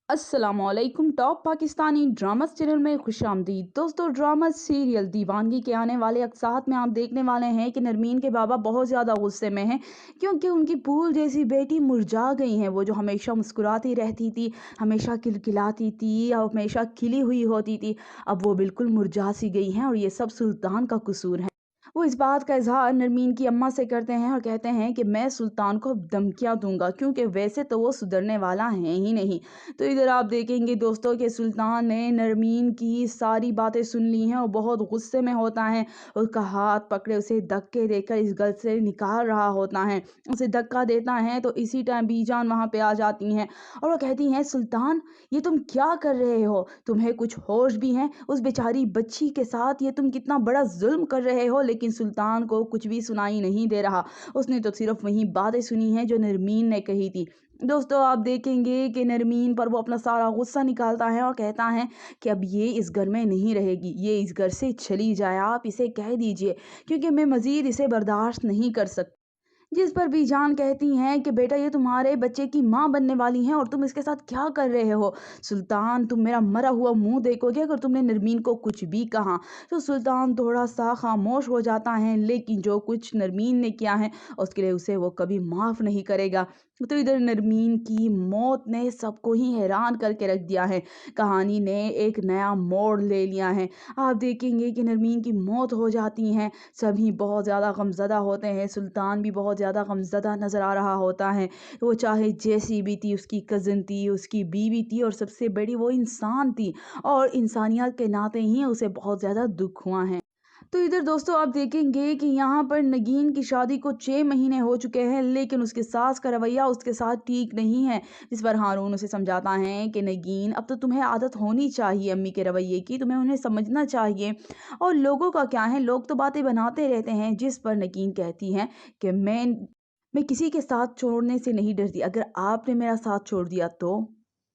अस्सलाम वालेकुम। Top Pakistani drama channel में खुशामदीद। दोस्तों, ड्रामा सीरियल दीवानगी के आने वाले अक़सात में आप देखने वाले हैं कि नरमीन के बाबा बहुत ज़्यादा गुस्से में हैं, क्योंकि उनकी फूल जैसी बेटी मुरझा गई हैं। वो जो हमेशा मुस्कुराती रहती थी, हमेशा खिलखिलाती थी और हमेशा खिली हुई होती थी, अब वो बिल्कुल मुरझा सी गई हैं और ये सब सुल्तान का कसूर है। वो इस बात का इज़हार नरमीन की अम्मा से करते हैं और कहते हैं कि मैं सुल्तान को अब धमकियाँ दूँगा, क्योंकि वैसे तो वो सुधरने वाला है ही नहीं। तो इधर आप देखेंगे दोस्तों कि सुल्तान ने नरमीन की सारी बातें सुन ली हैं और बहुत गुस्से में होता है। उसका हाथ पकड़े उसे धक्के देकर इस घर से निकाल रहा होता है। उसे धक्का देता है तो इसी टाइम बीजान वहाँ पे आ जाती हैं और वो कहती हैं, सुल्तान ये तुम क्या कर रहे हो? तुम्हें कुछ होश भी है? उस बेचारी बच्ची के साथ ये तुम कितना बड़ा ज़ुल्म कर रहे हो। लेकिन सुल्तान को कुछ भी सुनाई नहीं दे रहा। उसने तो सिर्फ़ वही बातें सुनी हैं जो नरमीन ने कही थी। दोस्तों, आप देखेंगे कि नरमीन पर वो अपना सारा गुस्सा निकालता है और कहता है कि अब ये इस घर में नहीं रहेगी, ये इस घर से चली जाए। आप इसे कह दीजिए, क्योंकि मैं मज़ीद इसे बर्दाश्त नहीं कर सकती। जिस पर बीजान कहती हैं कि बेटा ये तुम्हारे बच्चे की माँ बनने वाली हैं और तुम इसके साथ क्या कर रहे हो? सुल्तान, तुम मेरा मरा हुआ मुँह देखोगे अगर तुमने नरमीन को कुछ भी कहा। तो सुल्तान थोड़ा-सा खामोश हो जाता है, लेकिन जो कुछ नरमीन ने किया है उसके लिए उसे वो कभी माफ़ नहीं करेगा। तो इधर नरमीन की मौत ने सबको ही हैरान करके रख दिया है। कहानी ने एक नया मोड़ ले लिया है। आप देखेंगे कि नरमीन की मौत हो जाती है, सभी बहुत ज़्यादा गमज़दा होते हैं। सुल्तान भी बहुत ज़्यादा गमज़दा नज़र आ रहा होता है। वो चाहे जैसी भी थी, उसकी कज़न थी, उसकी बीवी थी और सबसे बड़ी वो इंसान थी और इंसानियत के नाते ही उसे बहुत ज़्यादा दुःख हुआ है। तो इधर दोस्तों आप देखेंगे कि यहाँ पर नगीन की शादी को 6 महीने हो चुके हैं, लेकिन उसकी सास का रवैया उसके साथ ठीक नहीं है। जिस पर हारून उसे समझाता है कि नगीन, अब तो तुम्हें आदत होनी चाहिए अम्मी के रवैये की, तुम्हें उन्हें समझना चाहिए। और लोगों का क्या है, लोग तो बातें बनाते रहते हैं। जिस पर नगीन कहती हैं कि मैं किसी के साथ छोड़ने से नहीं डरती, अगर आपने मेरा साथ छोड़ दिया तो?